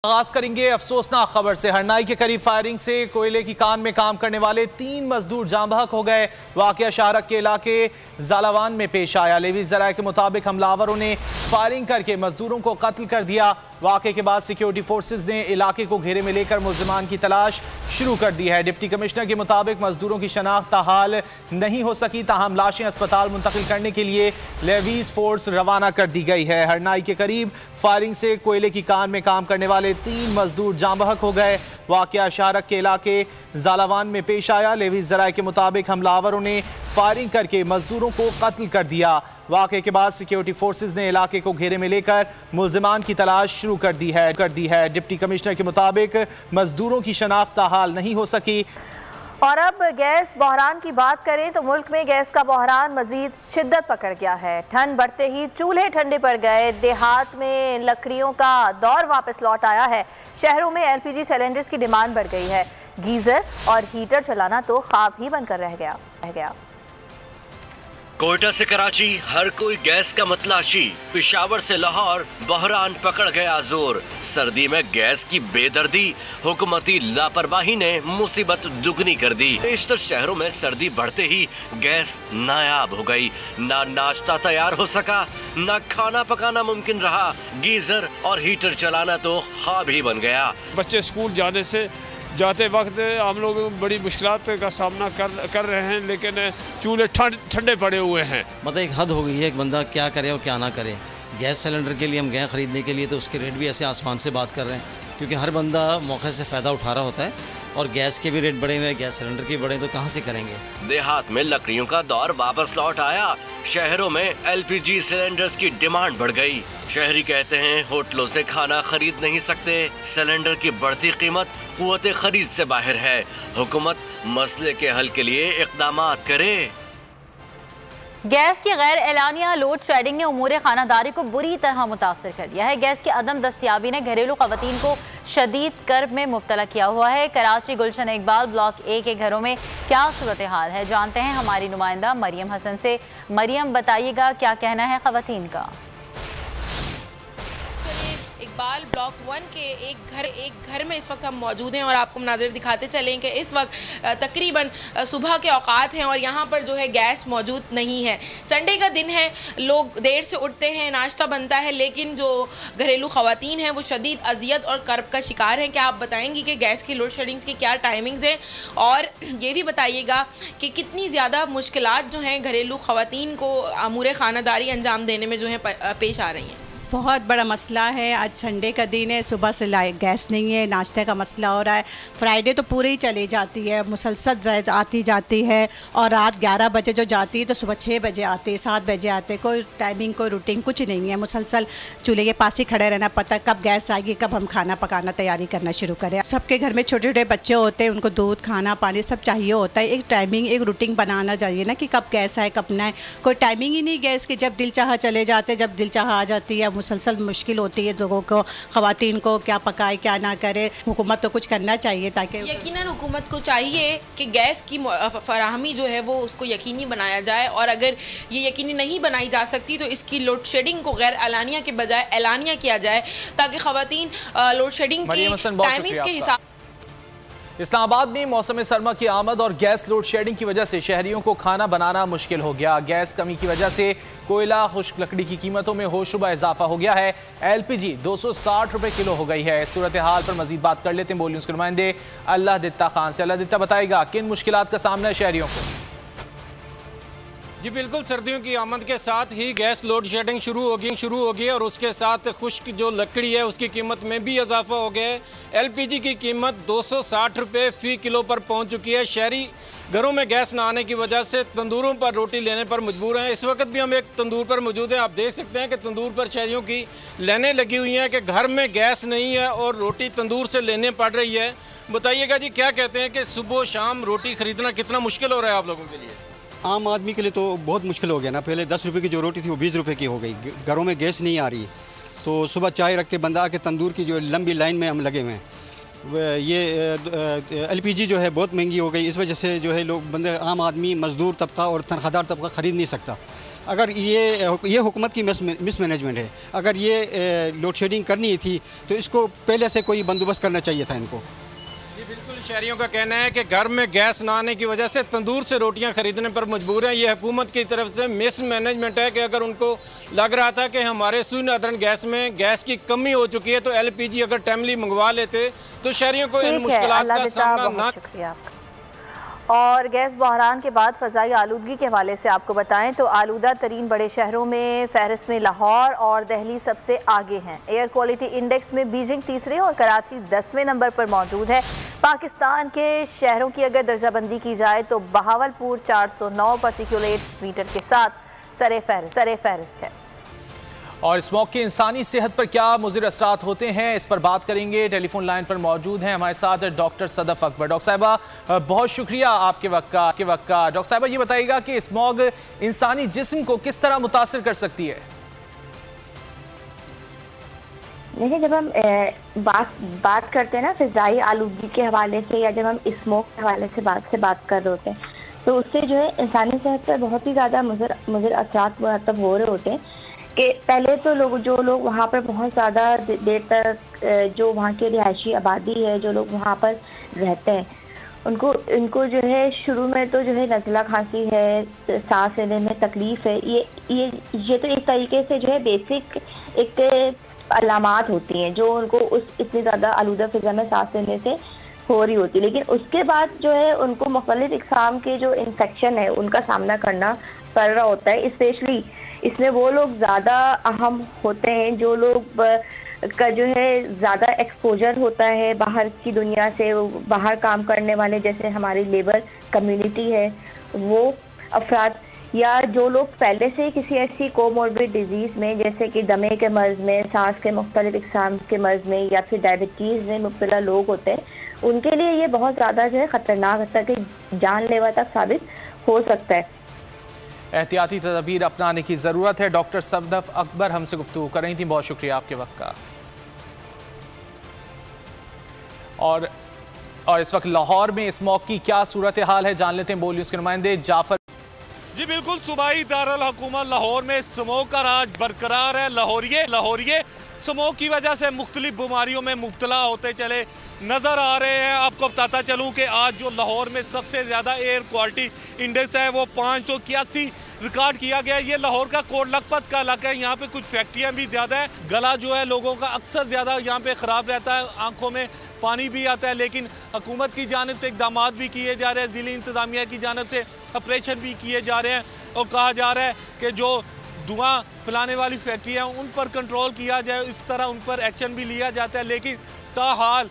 आगाज करेंगे अफसोसनाक खबर से। हरनाई के करीब फायरिंग से कोयले की कान में काम करने वाले 3 मजदूर जाँ बहक हो गए। वाकया शाहरग के इलाके जालावान में पेश आया। लेवी जराये के मुताबिक हमलावरों ने फायरिंग करके मजदूरों को कत्ल कर दिया। वाकये के बाद सिक्योरिटी फोर्सेज ने इलाके को घेरे में लेकर मुल्जिमान की तलाश शुरू कर दी है। डिप्टी कमिश्नर के मुताबिक मजदूरों की शनाख्त ताहाल नहीं हो सकी, ताहम लाशें अस्पताल मुंतकिल करने के लिए लेवीज फोर्स रवाना कर दी गई है। हरनाई के करीब फायरिंग से कोयले की कान में काम करने वाले 3 मजदूर जाँ बहक हो गए। वाकया शाहरग के इलाके जालावान में पेश आया। लेवी जराये के मुताबिक हमलावरों ने फायरिंग करके मजदूरों को कत्ल कर दिया। वाकये के बाद सिक्योरिटी फोर्सेज ने इलाके को घेरे में लेकर मुल्जिमान की तलाश शुरू कर दी है। डिप्टी कमिश्नर के मुताबिक मजदूरों की शनाख्त ताहाल नहीं हो सकी। और अब गैस बहरान की बात करें तो मुल्क में गैस का बहरान मजीद शिद्दत पकड़ गया है। ठंड बढ़ते ही चूल्हे ठंडे पड़ गए। देहात में लकड़ियों का दौर वापस लौट आया है। शहरों में एलपीजी सिलेंडर्स की डिमांड बढ़ गई है। गीजर और हीटर चलाना तो ख्वाब ही बनकर रह गया। कोयटा से कराची हर कोई गैस का मतलाशी। पेशावर से लाहौर बहरान पकड़ गया जोर। सर्दी में गैस की बेदर्दी, हुकूमती लापरवाही ने मुसीबत दुगनी कर दी। बेशतर शहरों में सर्दी बढ़ते ही गैस नायाब हो गई। ना नाश्ता तैयार हो सका, ना खाना पकाना मुमकिन रहा। गीजर और हीटर चलाना तो ख्वाब ही बन गया। बच्चे स्कूल जाते वक्त हम लोग बड़ी मुश्किलात का सामना कर रहे हैं, लेकिन चूल्हे ठंडे पड़े हुए हैं। मतलब एक हद हो गई है, एक बंदा क्या करे और क्या ना करे। गैस सिलेंडर के लिए हम गए ख़रीदने के लिए तो उसके रेट भी ऐसे आसमान से बात कर रहे हैं, क्योंकि हर बंदा मौके से फ़ायदा उठा रहा होता है। और गैस के भी रेट बढ़े हुए, गैस सिलेंडर के बढ़े तो कहाँ से करेंगे। देहात में लकड़ियों का दौर वापस लौट आया। शहरों में एलपीजी सिलेंडर्स की डिमांड बढ़ गई। शहरी कहते हैं होटलों से खाना खरीद नहीं सकते। सिलेंडर की बढ़ती कीमत कुव्वत खरीद से बाहर है। हुकूमत मसले के हल के लिए इक़दामात करे। गैस की गैर एलानिया लोड शेडिंग ने उमूर खानादारी को बुरी तरह मुतासर कर दिया है। गैस की अदम दस्तियाबी ने घरेलू खवातीन को शदीद कर्ब में मुब्तला किया हुआ है। कराची गुलशन इकबाल ब्लॉक ए के घरों में क्या सूरत हाल है, जानते हैं हमारी नुमाइंदा मरियम हसन से। मरियम, बताइएगा क्या कहना है खवातीन का। इकबाल ब्लॉक 1 के एक घर में इस वक्त हम मौजूद हैं और आपको मनाज़िर दिखाते चलें कि इस वक्त तकरीबन सुबह के औकात हैं और यहाँ पर जो है गैस मौजूद नहीं है। संडे का दिन है, लोग देर से उठते हैं, नाश्ता बनता है, लेकिन जो घरेलू ख़वातीन हैं वो शदीद अजियत और कर्ब का शिकार हैं। क्या आप बताएंगी कि गैस की लोड शेडिंग्स की क्या टाइमिंग्स हैं, और ये भी बताइएगा कि कितनी ज़्यादा मुश्किलात जो हैं घरेलू ख़वातीन को अमूर खानादारी अंजाम देने में जो है पेश आ रही हैं। बहुत बड़ा मसला है। आज संडे का दिन है, सुबह से गैस नहीं है, नाश्ते का मसला हो रहा है। फ्राइडे तो पूरी ही चली जाती है, मुसलसल आती जाती है, और रात 11 बजे जो जाती है तो सुबह 6 बजे आती है, 7 बजे आते। कोई टाइमिंग, कोई रूटीन कुछ नहीं है। मुसलसल चूल्हे के पास ही खड़े रहना, पता कब गैस आएगी, कब हम खाना पकाना तैयारी करना शुरू करें। सबके घर में छोटे छोटे बच्चे होते हैं, उनको दूध, खाना, पानी सब चाहिए होता है। एक टाइमिंग, एक रूटीन बनाना चाहिए ना कि कब गैस आए, कब ना आए। कोई टाइमिंग ही नहीं गैस की। जब दिल चाहा चले जाते, जब दिल चाहा आ जाती है। मुसलसल मुश्किल होती है लोगों को, ख़वातीन को, क्या पकाए क्या ना करे। हुकूमत तो कुछ करना चाहिए, ताकि यकीनन हुकूमत को चाहिए कि गैस की फराहमी जो है वो उसको यकीनी बनाया जाए, और अगर ये यकीनी नहीं बनाई जा सकती तो इसकी लोड शेडिंग को गैर एलानिया के बजाय एलानिया किया जाए, ताकि ख़वातीन लोड शेडिंग की टाइमिंग्स के हिसाब। इस्लामाबाद में मौसम सरमा की आमद और गैस लोड शेडिंग की वजह से शहरियों को खाना बनाना मुश्किल हो गया। गैस कमी की वजह से कोयला, खुश्क लकड़ी की कीमतों में होशरुबा इजाफा हो गया है। एलपीजी 260 रुपए किलो हो गई है। सूरत हाल पर मजीद बात कर लेते हैं बोल न्यूज़ के नुमाइंदे अल्लाह दित्ता खान से। अल्लाह दित्ता, बताएगा किन मुश्किलात का सामना है शहरियों को। जी बिल्कुल, सर्दियों की आमद के साथ ही गैस लोड शेडिंग शुरू होगी और उसके साथ खुश्क जो लकड़ी है उसकी कीमत में भी इजाफा हो गया है। एलपीजी की कीमत 260 रुपये फ़ी किलो पर पहुंच चुकी है। शहरी घरों में गैस ना आने की वजह से तंदूरों पर रोटी लेने पर मजबूर हैं। इस वक्त भी हम एक तंदूर पर मौजूद हैं। आप देख सकते हैं कि तंदूर पर शहरियों की लाइनें लगी हुई हैं कि घर में गैस नहीं है और रोटी तंदूर से लेने पड़ रही है। बताइएगा जी, क्या कहते हैं कि सुबह शाम रोटी ख़रीदना कितना मुश्किल हो रहा है आप लोगों के लिए। आम आदमी के लिए तो बहुत मुश्किल हो गया ना। पहले 10 रुपये की जो रोटी थी वो 20 रुपये की हो गई। घरों में गैस नहीं आ रही, तो सुबह चाय रख के बंदा आके तंदूर की जो लंबी लाइन में हम लगे हुए हैं। ये एलपीजी जो है बहुत महंगी हो गई। इस वजह से जो है लोग बंदे, आम आदमी, मज़दूर तबका और तनख्वाहदार तबका ख़रीद नहीं सकता। अगर ये हुकूमत की मिसमैनेजमेंट है। अगर ये लोड शेडिंग करनी थी तो इसको पहले से कोई बंदोबस्त करना चाहिए था इनको। जी बिल्कुल, शहरियों का कहना है कि घर में गैस ना आने की वजह से तंदूर से रोटियां खरीदने पर मजबूर हैं। ये हुकूमत की तरफ से मिसमैनेजमेंट है कि अगर उनको लग रहा था कि हमारे सुनादरण गैस में गैस की कमी हो चुकी है तो LPG अगर टाइमली मंगवा लेते तो शहरियों को इन मुश्किलात का सामना ना। शुक्रिया आपका। और गैस बहरान के बाद फ़ज़ाई आलूदगी के हवाले से आपको बताएं तो आलूदा तरीन बड़े शहरों में फहरिस्त में लाहौर और दिल्ली सबसे आगे हैं। एयर क्वालिटी इंडेक्स में बीजिंग तीसरे और कराची 10वें नंबर पर मौजूद है। पाकिस्तान के शहरों की अगर दर्जाबंदी की जाए तो बहावलपुर 409 पार्टिकुलेट मीटर के साथ सरे फहरिस्त है। और स्मॉग के इंसानी सेहत पर क्या मुज़िर असरात होते हैं, इस पर बात करेंगे। टेलीफोन लाइन पर मौजूद हैं हमारे साथ डॉक्टर सदफ अकबर। डॉक्टर साहिबा बहुत शुक्रिया आपके वक्त का। डॉक्टर साहिबा ये बताइएगा कि स्मॉग इंसानी जिस्म को किस तरह मुतासिर कर सकती है? देखिए, जब हम बात करते हैं ना फिजाई आलूदगी के हवाले से या जब हम स्मोक के हवाले से बात कर रहे होते हैं तो उससे जो है इंसानी सेहत पर बहुत ही ज़्यादा मुज़िर असरात मुरतब हो रहे होते हैं। कि पहले तो जो लोग वहाँ पर बहुत ज़्यादा देर तक जो वहाँ की रिहायशी आबादी है, जो लोग वहाँ पर रहते हैं, इनको जो है शुरू में तो जो है नज़ला खांसी है, सांस लेने में तकलीफ़ है। ये तो एक तरीके से जो है बेसिक एक अलामात होती हैं जो उनको इतनी ज़्यादा आलूदा फ़िज़ा में सांस लेने से हो रही होती है। लेकिन उसके बाद जो है उनको मुख्तलिफ इक़साम के जो इन्फेक्शन है उनका सामना करना पड़ रहा होता है। स्पेशली इसमें वो लोग ज़्यादा अहम होते हैं जो लोग का जो है ज़्यादा एक्सपोजर होता है बाहर की दुनिया से, बाहर काम करने वाले जैसे हमारी लेबर कम्युनिटी है वो अफराद, या जो लोग पहले से किसी ऐसी कोमॉर्बिड डिजीज़ में जैसे कि दमे के मर्ज़ में, सांस के मुख्तलिफ इक़साम के मर्ज़ में या फिर डायबिटीज़ में मुब्तला लोग होते हैं, उनके लिए ये बहुत ज़्यादा जो है ख़तरनाक हद तक जानलेवा तक साबित हो सकता है। एहतियाती तदबीर अपनाने की ज़रूरत है। डॉक्टर सदफ अकबर हमसे गुफ्तगू कर रही थी, बहुत शुक्रिया आपके वक्त का। और इस वक्त लाहौर में स्मॉग की क्या सूरत हाल है जान लेते हैं बोल न्यूज़ के नुमाइंदे जाफर। जी बिल्कुल, सूबाई दारुल हुकूमत लाहौर में स्मोक का राज बरकरार है। लाहौरिये स्मोक की वजह से मुख्तलिफ बीमारियों में मुब्तला होते चले नज़र आ रहे हैं। आपको बताता चलूँ कि आज जो लाहौर में सबसे ज़्यादा एयर क्वालिटी इंडेक्स है वो 581 रिकॉर्ड किया गया। ये लाहौर का कोट लखपत का इलाका है, यहाँ पे कुछ फैक्ट्रियाँ भी ज़्यादा है। गला जो है लोगों का अक्सर ज़्यादा यहाँ पे ख़राब रहता है, आँखों में पानी भी आता है। लेकिन हुकूमत की जानिब से इक़दाम भी किए जा रहे हैं, ज़िली इंतज़ामिया की जानिब से ऑपरेशन भी किए जा रहे हैं और कहा जा रहा है कि जो धुआं फैलाने वाली फैक्ट्रियाँ उन पर कंट्रोल किया जाए, इस तरह उन पर एक्शन भी लिया जाता है। लेकिन ताहाल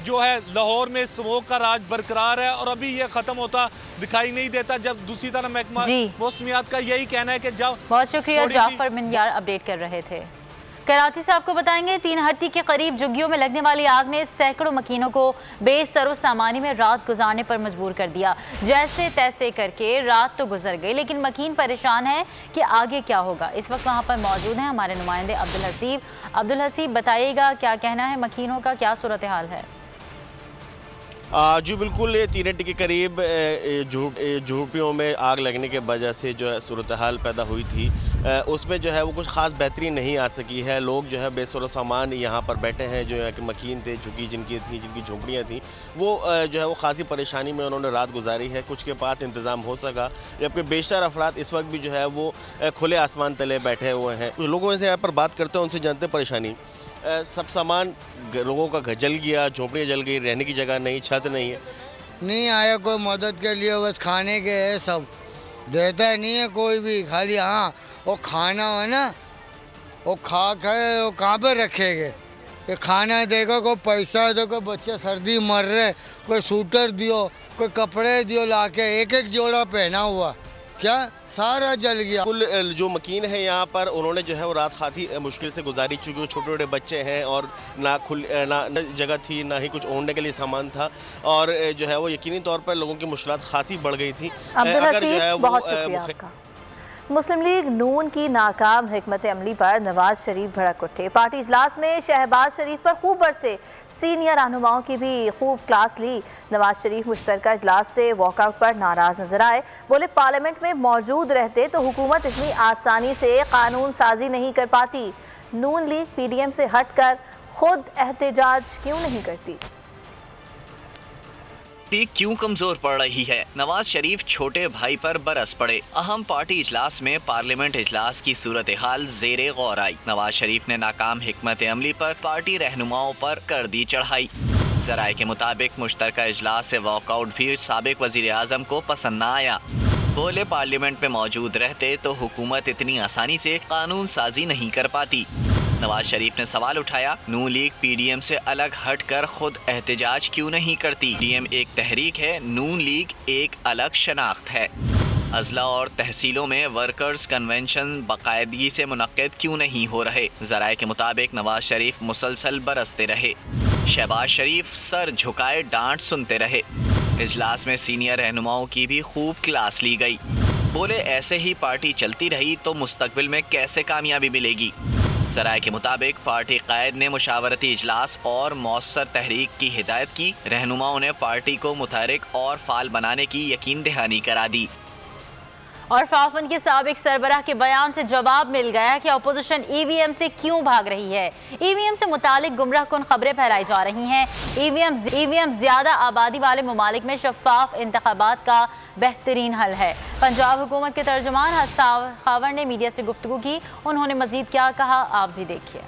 जो है लाहौर में स्मोक का राज बरकरार है और अभी ये ख़त्म होता दिखाई नहीं देता। जब दूसरी तरफ महकमा मौसमियात का यही कहना है कि जब बहुत शुक्रिया जाफर मिन्यार अपडेट कर रहे थे। कराची से आपको बताएंगे 3 हट्टी के करीब झुग्गियों में लगने वाली आग ने सैकड़ों मकीनों को बेसरो सामानी में रात गुजारने पर मजबूर कर दिया। जैसे तैसे करके रात तो गुजर गई लेकिन मकीन परेशान है कि आगे क्या होगा। इस वक्त वहां पर मौजूद हैं हमारे नुमाइंदे अब्दुल हसीब। बताइएगा क्या कहना है मकीनों का, क्या सूरत हाल है? जी बिल्कुल, ये 3 हट्टी के करीब झोपड़ियों में आग लगने के वजह से जो है सूरत हाल पैदा हुई थी, उसमें जो है वो कुछ ख़ास बेहतरी नहीं आ सकी है। लोग जो है बेसरो सामान यहाँ पर बैठे हैं, जो है कि मकीन थे, जिनकी झोंपड़ियाँ थी, वो जो है वो ख़ासी परेशानी में उन्होंने रात गुजारी है। कुछ के पास इंतज़ाम हो सका, जबकि बेशतर अफराद इस वक्त भी जो है वो खुले आसमान तले बैठे हुए हैं। लोगों से यहाँ पर बात करते हैं, उनसे जानते परेशानी। सब सामान लोगों का जल गया, झोंपड़ियाँ जल गई, रहने की जगह नहीं, छत नहीं है। नहीं आया कोई मदद के लिए, बस खाने के है, सब देता नहीं है कोई भी। खाली हाँ वो खाना है ना, वो खाए वो कहाँ पर रखेंगे? ये खाना देगा, कोई पैसा दो, कोई बच्चे सर्दी मर रहे, कोई सूटर दियो, कोई कपड़े दियो लाके, एक जोड़ा पहना हुआ, क्या सारा जल गया। कुल जो मकीन है यहाँ पर, उन्होंने जो है वो रात खासी मुश्किल से गुजारी, चूँकि वो छोटे छोटे बच्चे हैं और ना जगह थी, ना ही कुछ ओढ़ने के लिए सामान था, और जो है वो यकीनी तौर पर लोगों की मुश्किलात खासी बढ़ गई थी। अगर जो है वो मुस्लिम लीग नून की नाकाम हिकमत अमली पर नवाज शरीफ भड़क उठे। पार्टी इजलास में शहबाज शरीफ पर खूब बरसे। सीनियर रहनुमाओं की भी खूब क्लास ली। नवाज शरीफ मुश्तरका इजलास से वॉकआउट पर नाराज नजर आए। बोले पार्लियामेंट में मौजूद रहते तो हुकूमत इतनी आसानी से कानून साजी नहीं कर पाती। नून लीग पीडीएम से हटकर खुद एहतजाज क्यों नहीं करती? क्यों कमजोर पड़ रही है? नवाज शरीफ छोटे भाई पर बरस पड़े। अहम पार्टी इजलास में पार्लियामेंट इजलास की सूरत हाल जेरे गौर आई। नवाज शरीफ ने नाकाम हिकमत अमली पर पार्टी रहनुमाओं पर कर दी चढ़ाई। जराये के मुताबिक मुश्तरका इजलास से वॉकआउट भी साबिक वजीर आजम को पसंद न आया। बोले पार्लियामेंट में मौजूद रहते तो हुकूमत इतनी आसानी से कानून साजी नहीं कर पाती। नवाज शरीफ ने सवाल उठाया, नून लीग पीडीएम से अलग हटकर खुद एहतजाज क्यों नहीं करती? पीडीएम एक तहरीक है, नून लीग एक अलग शनाख्त है। अजला और तहसीलों में वर्कर्स कन्वेंशन बाकायदगी से मुनक्किद क्यों नहीं हो रहे? जराये के मुताबिक नवाज शरीफ मुसलसल बरसते रहे। शहबाज शरीफ सर झुकाए डांट सुनते रहे। इजलास में सीनियर रहनुमाओं की भी खूब क्लास ली गई। बोले ऐसे ही पार्टी चलती रही तो मुस्तकबिल में कैसे कामयाबी मिलेगी? जराये के मुताबिक पार्टी कायद ने मुशावरती इजलास और मौसर तहरीक की हिदायत की। रहनुमाओं ने पार्टी को मुतहरिक और फाल बनाने की यकीन दहानी करा दी। और फाफन के साबिक सरबराह के बयान से जवाब मिल गया कि अपोजिशन ईवीएम से क्यों भाग रही है। ईवीएम से मुतालिक गुमराह कुन खबरें फैलाई जा रही हैं। ईवीएम ज्यादा आबादी वाले ममालिक में शफाफ इंतखाबात का बेहतरीन हल है। पंजाब हुकूमत के तर्जुमान हसन खावर ने मीडिया से गुफ्तगू की। उन्होंने मजीद क्या कहा, आप भी देखिए।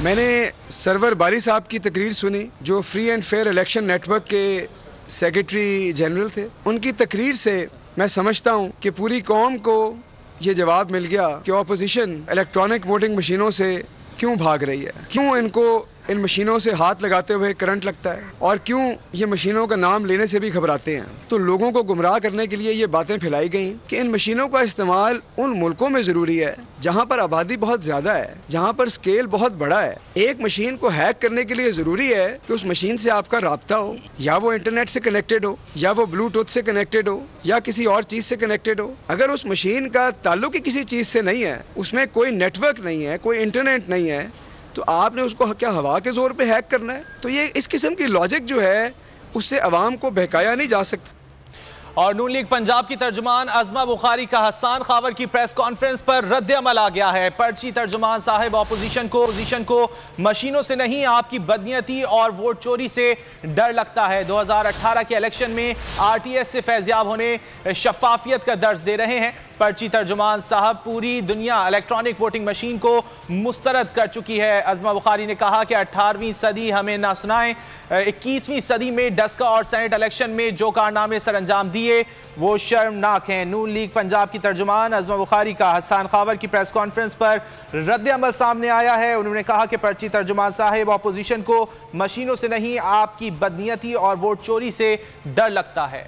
मैंने सरवर बारी साहब की तकरीर सुनी, जो free and fair election network के सेक्रेटरी जनरल थे। उनकी तकरीर से मैं समझता हूं कि पूरी कौम को ये जवाब मिल गया कि ऑपोजिशन इलेक्ट्रॉनिक वोटिंग मशीनों से क्यों भाग रही है, क्यों इनको इन मशीनों से हाथ लगाते हुए करंट लगता है और क्यों ये मशीनों का नाम लेने से भी घबराते हैं। तो लोगों को गुमराह करने के लिए ये बातें फैलाई गई कि इन मशीनों का इस्तेमाल उन मुल्कों में जरूरी है जहां पर आबादी बहुत ज्यादा है, जहां पर स्केल बहुत बड़ा है। एक मशीन को हैक करने के लिए जरूरी है कि उस मशीन से आपका राब्ता हो, या वो इंटरनेट से कनेक्टेड हो, या वो ब्लूटूथ से कनेक्टेड हो, या किसी और चीज से कनेक्टेड हो। अगर उस मशीन का ताल्लुक ही किसी चीज से नहीं है, उसमें कोई नेटवर्क नहीं है, कोई इंटरनेट नहीं है, तो आपने उसको क्या हवा के जोर पे हैक करना है? तो ये इस किस्म की लॉजिक जो है उससे अवाम को बहकाया नहीं जा सकता। और नून लीग पंजाब की तर्जुमान अज़मा बुखारी का हसन खावर की प्रेस कॉन्फ्रेंस पर रद्द अमल आ गया है। पर्ची तर्जुमान साहिब अपोजिशन को मशीनों से नहीं आपकी बदनीयती और वोट चोरी से डर लगता है। 2018 के इलेक्शन में आरटीएस से फैज़याब होने शफाफियत का दर्ज दे रहे हैं। पर्ची तर्जुमान साहब पूरी दुनिया इलेक्ट्रॉनिक वोटिंग मशीन को मुस्तरद कर चुकी है। अज़मा बुखारी ने कहा कि 18वीं सदी हमें ना सुनाएं, 21वीं सदी में डस्का और सेनेट इलेक्शन में जो कारनामे सर अंजाम दिए वो शर्मनाक हैं। नून लीग पंजाब की तर्जुमान अज़मा बुखारी का हसन खावर की प्रेस कॉन्फ्रेंस पर रद्द अमल सामने आया है। उन्होंने कहा कि पर्ची तर्जुमान साहिब अपोजिशन को मशीनों से नहीं आपकी बदनीयती और वोट चोरी से डर लगता है।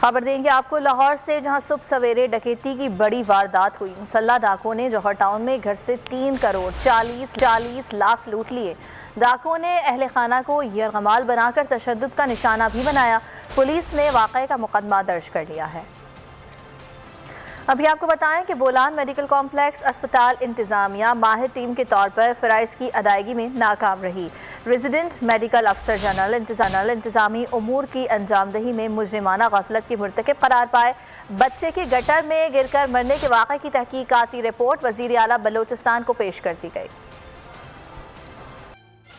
खबर देंगे आपको लाहौर से, जहां सुबह सवेरे डकैती की बड़ी वारदात हुई। मुसल्ला डाकुओं ने जौहर टाउन में घर से 3 करोड़ 40 लाख लूट लिए। डाकुओं ने अहले खाना को यरगमाल बनाकर तशद्दुद का निशाना भी बनाया। पुलिस ने वाक़े का मुकदमा दर्ज कर लिया है। अभी आपको बताएं कि बोलान मेडिकल कॉम्प्लेक्स अस्पताल इंतजामिया माहिर टीम के तौर पर फ़राइज़ की अदायगी में नाकाम रही। रेजिडेंट मेडिकल अफसर जनरल इंतजामी उमूर की अंजामदही में मुजरिमाना गफलत की मुर्तकिब करार पाए। बच्चे की गटर में गिरकर मरने के वाक़े की तहकीकाती रिपोर्ट वज़ीर आला बलोचिस्तान को पेश कर दी गई।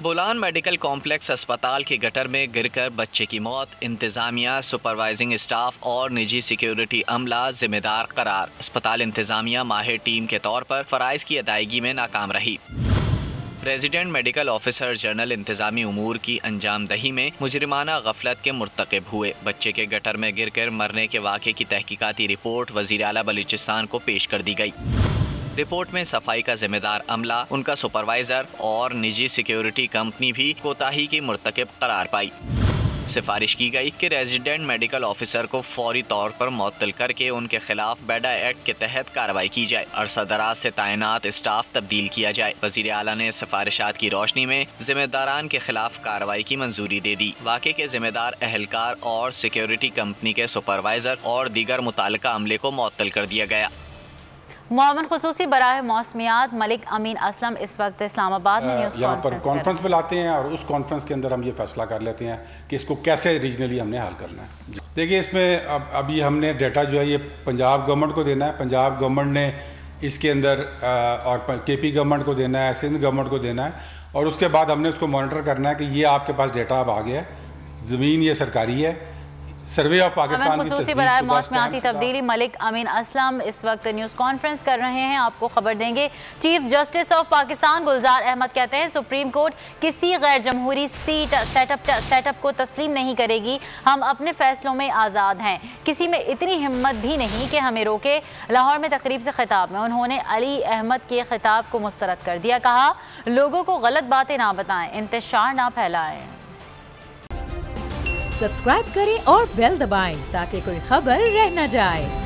बोलान मेडिकल कॉम्प्लेक्स अस्पताल के गटर में गिरकर बच्चे की मौत, इंतजामिया, सुपरवाइजिंग स्टाफ और निजी सिक्योरिटी अमला जिम्मेदार करार। अस्पताल इंतजामिया माहिर टीम के तौर पर फ़राइज़ की अदायगी में नाकाम रही। रेजिडेंट मेडिकल ऑफिसर जनरल इंतजामी उमूर की अंजामदही में मुजरिमाना गफलत के मुर्तकिब हुए। बच्चे के गटर में गिरकर मरने के वाक़े की तहकीकाती रिपोर्ट वज़ीर आला बलूचिस्तान को पेश कर दी गई। रिपोर्ट में सफाई का जिम्मेदार अमला, उनका सुपरवाइजर और निजी सिक्योरिटी कंपनी भी कोताही की मुर्तकिब करार पाई। सिफारिश की गई कि रेजिडेंट मेडिकल ऑफिसर को फौरी तौर पर मुअत्तल करके उनके खिलाफ बेडा एक्ट के तहत कार्रवाई की जाए। अरसा दराज से तैनात स्टाफ तब्दील किया जाए। वज़ीर आला ने सिफारिशात की रोशनी में जिम्मेदारान के खिलाफ कार्रवाई की मंजूरी दे दी। वाक़े के जिम्मेदार एहलकार और सिक्योरिटी कंपनी के सुपरवाइजर और दीगर मुताल्लिका अमले को मुअत्तल कर दिया गया। मोमिन खुसूसी बराह मौसमियात मलिक अमीन असलम इस वक्त इस्लामाबाद में न्यूज़ यहाँ पर कॉन्फ्रेंस पे लाते हैं और उस कॉन्फ्रेंस के अंदर हम ये फैसला कर लेते हैं कि इसको कैसे रीजनली हमने हल करना है। देखिए इसमें अभी हमने डाटा जो है ये पंजाब गवर्नमेंट को देना है, पंजाब गवर्नमेंट ने इसके अंदर और KP गवर्नमेंट को देना है, सिंध गवर्नमेंट को देना है और उसके बाद हमने उसको मॉनिटर करना है कि ये आपके पास डाटा अब आ गया है, ज़मीन ये सरकारी है। सर्वे ऑफ पाकिस्तान खुसूसी बराए मौसमियाती तब्दीली मलिक अमीन असलम इस वक्त न्यूज़ कॉन्फ्रेंस कर रहे हैं, आपको खबर देंगे। चीफ जस्टिस ऑफ पाकिस्तान गुलजार अहमद कहते हैं सुप्रीम कोर्ट किसी गैर जमहूरी सीट सेटअप को तस्लीम नहीं करेगी, हम अपने फैसलों में आज़ाद हैं, किसी में इतनी हिम्मत भी नहीं कि हमें रोके। लाहौर में तकरीब से खिताब में उन्होंने अली अहमद के खिताब को मुस्तरद कर दिया, कहा लोगों को गलत बातें ना बताएं, इंतशार ना फैलाएं। सब्सक्राइब करें और बेल दबाएं ताकि कोई खबर रह न जाए।